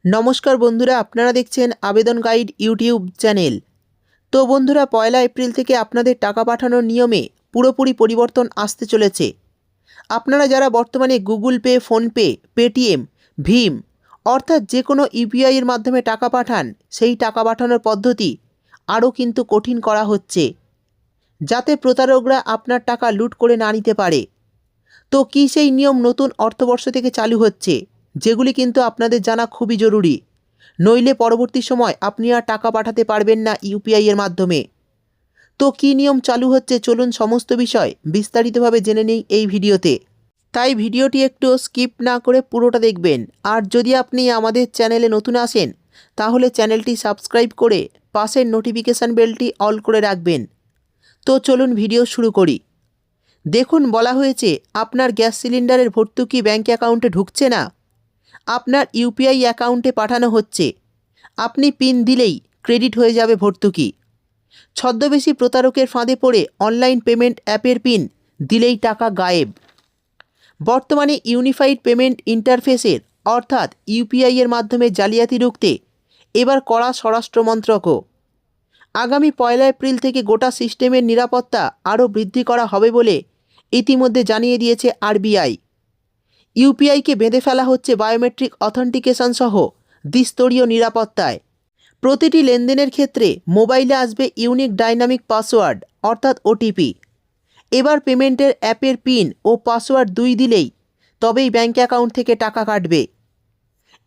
নমস্কার বন্ধুরা, আপনারা দেখছেন আবেদন গাইড ইউটিউব চ্যানেল। তো বন্ধুরা, 1 এপ্রিল থেকে আপনাদের টাকা পাঠানোর নিয়মে পুরোপুরি পরিবর্তন আসতে চলেছে। আপনারা যারা বর্তমানে গুগল পে, ফোনপে, পেটিএম, ভীম অর্থাৎ যে কোনো ইউপিআইয়ের মাধ্যমে টাকা পাঠান, সেই টাকা পাঠানোর পদ্ধতি আরও কিন্তু কঠিন করা হচ্ছে, যাতে প্রতারকরা আপনার টাকা লুট করে না নিতে পারে। তো কী সেই নিয়ম নতুন অর্থবর্ষ থেকে চালু হচ্ছে, যেগুলি কিন্তু আপনাদের জানা খুবই জরুরি, নইলে পরবর্তী সময় আপনি আর টাকা পাঠাতে পারবেন না ইউপিআইয়ের মাধ্যমে। তো কী নিয়ম চালু হচ্ছে, চলুন সমস্ত বিষয় বিস্তারিতভাবে জেনে নেই এই ভিডিওতে। তাই ভিডিওটি একটু স্কিপ না করে পুরোটা দেখবেন। আর যদি আপনি আমাদের চ্যানেলে নতুন আসেন, তাহলে চ্যানেলটি সাবস্ক্রাইব করে পাশের নোটিফিকেশান বেলটি অল করে রাখবেন। তো চলুন ভিডিও শুরু করি। দেখুন, বলা হয়েছে আপনার গ্যাস সিলিন্ডারের ভর্তুকি ব্যাঙ্ক অ্যাকাউন্টে ঢুকছে না, আপনার ইউপিআই অ্যাকাউন্টে পাঠানো হচ্ছে। আপনি পিন দিলেই ক্রেডিট হয়ে যাবে ভর্তুকি। ছদ্মবেশী প্রতারকের ফাঁদে পড়ে অনলাইন পেমেন্ট অ্যাপের পিন দিলেই টাকা গায়েব। বর্তমানে ইউনিফাইড পেমেন্ট ইন্টারফেসের অর্থাৎ ইউপিআইয়ের মাধ্যমে জালিয়াতি রুখতে এবার কড়া স্বরাষ্ট্র মন্ত্রকও। আগামী 1 এপ্রিল থেকে গোটা সিস্টেমের নিরাপত্তা আরও বৃদ্ধি করা হবে বলে ইতিমধ্যে জানিয়ে দিয়েছে আরবিআই। ইউপিআইকে বেঁধে ফেলা হচ্ছে বায়োমেট্রিক অথেন্টিকেশন সহ দ্বিস্তরীয় নিরাপত্তায়। প্রতিটি লেনদেনের ক্ষেত্রে মোবাইলে আসবে ইউনিক ডাইনামিক পাসওয়ার্ড অর্থাৎ ওটিপি। এবার পেমেন্টের অ্যাপের পিন ও পাসওয়ার্ড 2 দিলেই তবেই ব্যাঙ্ক অ্যাকাউন্ট থেকে টাকা কাটবে।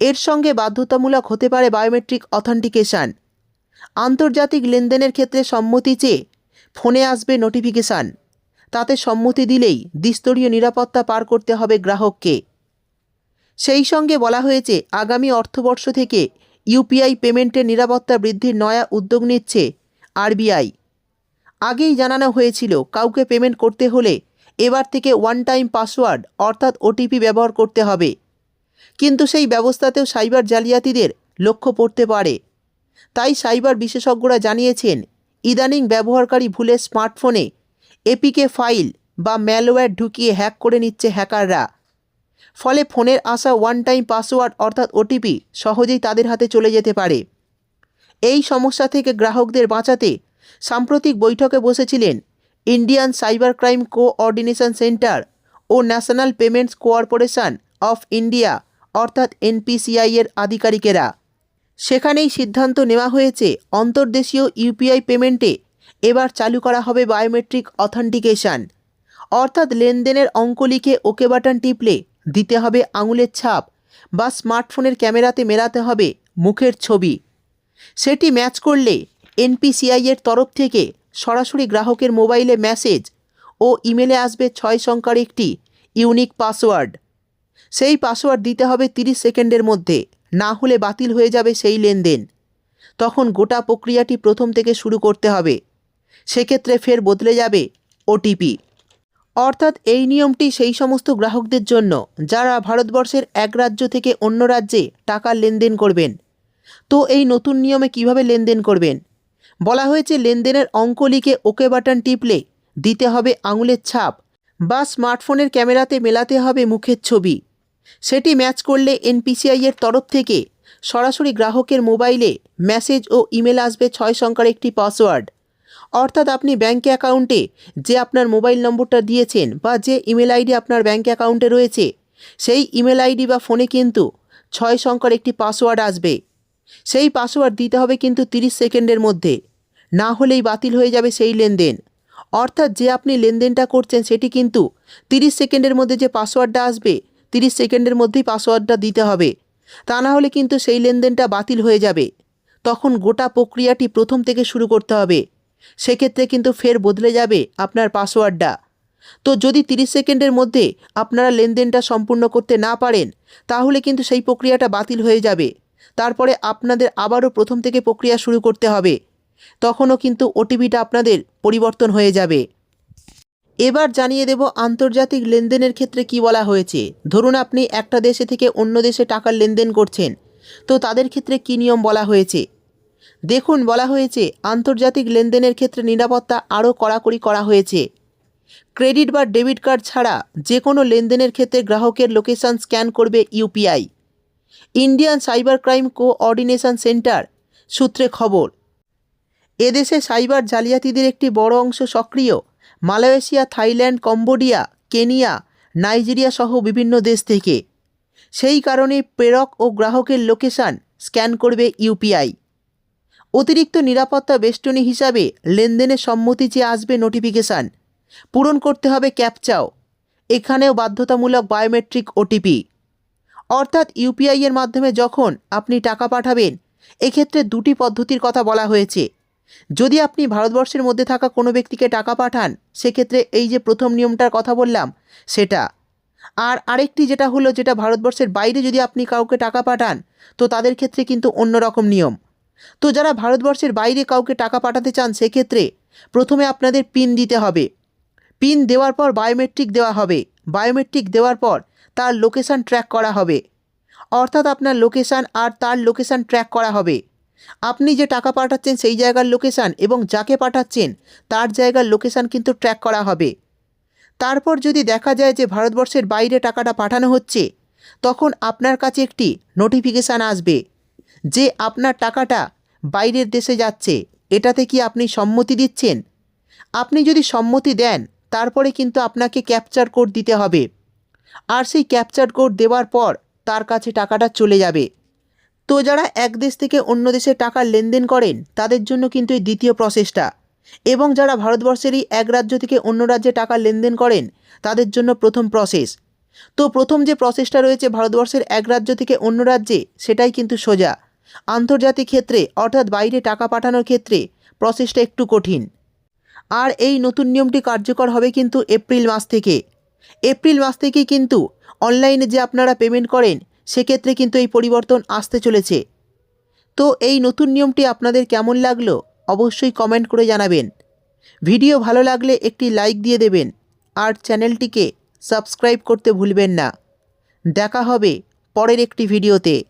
এর সঙ্গে বাধ্যতামূলক হতে পারে বায়োমেট্রিক অথেন্টিকেশন। আন্তর্জাতিক লেনদেনের ক্ষেত্রে সম্মতি চেয়ে ফোনে আসবে নোটিফিকেশান, তাতে সম্মতি দিলেই দ্বিস্তরীয় নিরাপত্তা পার করতে হবে গ্রাহককে। সেই সঙ্গে বলা হয়েছে আগামী অর্থবর্ষ থেকে ইউপিআই পেমেন্টের নিরাপত্তা বৃদ্ধির নয়া উদ্যোগ নিচ্ছে আরবিআই। আগেই জানানো হয়েছিল কাউকে পেমেন্ট করতে হলে এবার থেকে ওয়ান টাইম পাসওয়ার্ড অর্থাৎ ওটিপি ব্যবহার করতে হবে, কিন্তু সেই ব্যবস্থাতেও সাইবার জালিয়াতিদের লক্ষ্য পড়তে পারে। তাই সাইবার বিশেষজ্ঞরা জানিয়েছেন, ইদানিং ব্যবহারকারী ভুলে স্মার্টফোনে এপিকে ফাইল বা ম্যালওয়্যার ঢুকিয়ে হ্যাক করে নিচ্ছে হ্যাকাররা। ফলে ফোনের আসা ওয়ান টাইম পাসওয়ার্ড অর্থাৎ ওটিপি সহজেই তাদের হাতে চলে যেতে পারে। এই সমস্যা থেকে গ্রাহকদের বাঁচাতে সাম্প্রতিক বৈঠকে বসেছিলেন Indian cyber crime coordination centre ও national payments corporation of India অর্থাৎ এনপিসিআই এর আধিকারিকেরা। সেখানেই সিদ্ধান্ত নেওয়া হয়েছে অন্তর্দেশীয় ইউপিআই পেমেন্টে এবার চালু করা হবে বায়োমেট্রিক অথেন্টিকেশন, অর্থাৎ লেনদেনের অঙ্ক লিখে ওকে বাটন টিপলে দিতে হবে আঙুলের ছাপ বা স্মার্টফোনের ক্যামেরাতে মেলাতে হবে মুখের ছবি। সেটি ম্যাচ করলে এনপিসিআই এর তরফ থেকে সরাসরি গ্রাহকের মোবাইলে মেসেজ ও ইমেলে আসবে 6 সংখ্যার একটি ইউনিক পাসওয়ার্ড। সেই পাসওয়ার্ড দিতে হবে 30 সেকেন্ডের মধ্যে, না হলে বাতিল হয়ে যাবে সেই লেনদেন। তখন গোটা প্রক্রিয়াটি প্রথম থেকে শুরু করতে হবে। সেক্ষেত্রে ফের বদলে যাবে ওটিপি। অর্থাৎ এই নিয়মটি সেই সমস্ত গ্রাহকদের জন্য যারা ভারতবর্ষের এক রাজ্য থেকে অন্য রাজ্যে টাকার লেনদেন করবেন। তো এই নতুন নিয়মে কিভাবে লেনদেন করবেন? বলা হয়েছে লেনদেনের অঙ্ক লিখে ওকে বাটন টিপলে দিতে হবে আঙুলের ছাপ বা স্মার্টফোনের ক্যামেরাতে মেলাতে হবে মুখের ছবি। সেটি ম্যাচ করলে এনপিসিআই এর তরফ থেকে সরাসরি গ্রাহকের মোবাইলে মেসেজ ও ইমেল আসবে 6 সংখ্যার একটি পাসওয়ার্ড। অর্থাৎ আপনি ব্যাঙ্ক অ্যাকাউন্টে যে আপনার মোবাইল নম্বরটা দিয়েছেন বা যে ইমেল আইডি আপনার ব্যাঙ্ক অ্যাকাউন্টে রয়েছে, সেই ইমেল আইডি বা ফোনে কিন্তু 6 সংখ্যার একটি পাসওয়ার্ড আসবে। সেই পাসওয়ার্ড দিতে হবে কিন্তু 30 সেকেন্ডের মধ্যে, না হলেই বাতিল হয়ে যাবে সেই লেনদেন। অর্থাৎ যে আপনি লেনদেনটা করছেন সেটি কিন্তু 30 সেকেন্ডের মধ্যে যে পাসওয়ার্ডটা আসবে, 30 সেকেন্ডের মধ্যেই পাসওয়ার্ডটা দিতে হবে, তা না হলে কিন্তু সেই লেনদেনটা বাতিল হয়ে যাবে। তখন গোটা প্রক্রিয়াটি প্রথম থেকে শুরু করতে হবে। সেক্ষেত্রে কিন্তু ফের বদলে যাবে আপনার পাসওয়ার্ডটা। তো যদি 30 সেকেন্ডের মধ্যে আপনারা লেনদেনটা সম্পূর্ণ করতে না পারেন, তাহলে কিন্তু সেই প্রক্রিয়াটা বাতিল হয়ে যাবে। তারপরে আপনাদের আবারও প্রথম থেকে প্রক্রিয়া শুরু করতে হবে। তখনও কিন্তু ওটিপিটা আপনাদের পরিবর্তন হয়ে যাবে। এবার জানিয়ে দেব আন্তর্জাতিক লেনদেনের ক্ষেত্রে কি বলা হয়েছে। ধরুন আপনি একটা দেশে থেকে অন্য দেশে টাকার লেনদেন করছেন, তো তাদের ক্ষেত্রে কী নিয়ম বলা হয়েছে। দেখুন, বলা হয়েছে আন্তর্জাতিক লেনদেনের ক্ষেত্রে নিরাপত্তা আরও কড়াকড়ি করা হয়েছে। ক্রেডিট বা ডেবিট কার্ড ছাড়া যে কোনো লেনদেনের ক্ষেত্রে গ্রাহকের লোকেশন স্ক্যান করবে UPI. Indian cyber crime coordination centre সূত্রে খবর। এদেশে সাইবার জালিয়াতিদের একটি বড় অংশ সক্রিয় Malaysia, Thailand, Cambodia, Kenya, Nigeria সহ বিভিন্ন দেশ থেকে। সেই কারণে প্রেরক ও গ্রাহকের লোকেশান স্ক্যান করবে ইউপিআই। অতিরিক্ত নিরাপত্তা বেষ্টনী হিসাবে লেনদেনের সম্মতি চেয়ে আসবে নোটিফিকেশান। পূরণ করতে হবে ক্যাপচাও। এখানেও বাধ্যতামূলক বায়োমেট্রিক ওটিপি। অর্থাৎ ইউপিআই এর মাধ্যমে যখন আপনি টাকা পাঠাবেন, এক্ষেত্রে দুটি পদ্ধতির কথা বলা হয়েছে। যদি আপনি ভারতবর্ষের মধ্যে থাকা কোনো ব্যক্তিকে টাকা পাঠান, সেক্ষেত্রে এই যে প্রথম নিয়মটার কথা বললাম সেটা। আর আরেকটি যেটা হলো, যেটা ভারতবর্ষের বাইরে যদি আপনি কাউকে টাকা পাঠান, তো তাদের ক্ষেত্রে কিন্তু অন্যরকম নিয়ম। তো যারা ভারতবর্ষের বাইরে কাউকে টাকা পাঠাতে চান, সেক্ষেত্রে প্রথমে আপনাদের পিন দিতে হবে। পিন দেওয়ার পর বায়োমেট্রিক দেওয়া হবে। বায়োমেট্রিক দেওয়ার পর তার লোকেশান ট্র্যাক করা হবে। অর্থাৎ আপনার লোকেশান আর তার লোকেশান ট্র্যাক করা হবে। আপনি যে টাকা পাঠাচ্ছেন সেই জায়গার লোকেশান এবং যাকে পাঠাচ্ছেন তার জায়গার লোকেশান কিন্তু ট্র্যাক করা হবে। তারপর যদি দেখা যায় যে ভারতবর্ষের বাইরে টাকাটা পাঠানো হচ্ছে, তখন আপনার কাছে একটি নোটিফিকেশান আসবে যে আপনার টাকাটা বাইরের দেশে যাচ্ছে। এটাতে কি আপনি সম্মতি দিচ্ছেন? আপনি যদি সম্মতি দেন, তারপরে কিন্তু আপনাকে ক্যাপচার কোড দিতে হবে। আর সেই ক্যাপচার কোড দেওয়ার পর তার কাছে টাকাটা চলে যাবে। তো যারা এক দেশ থেকে অন্য দেশে টাকার লেনদেন করেন, তাদের জন্য কিন্তু এই দ্বিতীয় প্রসেসটা। এবং যারা ভারতবর্ষেরই এক রাজ্য থেকে অন্য রাজ্যে টাকা লেনদেন করেন, তাদের জন্য প্রথম প্রসেস। তো প্রথম যে প্রসেসটা রয়েছে ভারতবর্ষের এক রাজ্য থেকে অন্য রাজ্যে, সেটাই কিন্তু সোজা। আন্তর্জাতিক ক্ষেত্রে অর্থাৎ বাইরে টাকা পাঠানোর ক্ষেত্রে প্রসেসটা একটু কঠিন। আর এই নতুন নিয়মটি কার্যকর হবে কিন্তু এপ্রিল মাস থেকে। এপ্রিল মাস থেকেই কিন্তু অনলাইনে যে আপনারা পেমেন্ট করেন, সেক্ষেত্রে কিন্তু এই পরিবর্তন আসতে চলেছে। তো এই নতুন নিয়মটি আপনাদের কেমন লাগলো অবশ্যই কমেন্ট করে জানাবেন। ভিডিও ভালো লাগলে একটি লাইক দিয়ে দেবেন আর চ্যানেলটিকে সাবস্ক্রাইব করতে ভুলবেন না। দেখা হবে পরের একটি ভিডিওতে।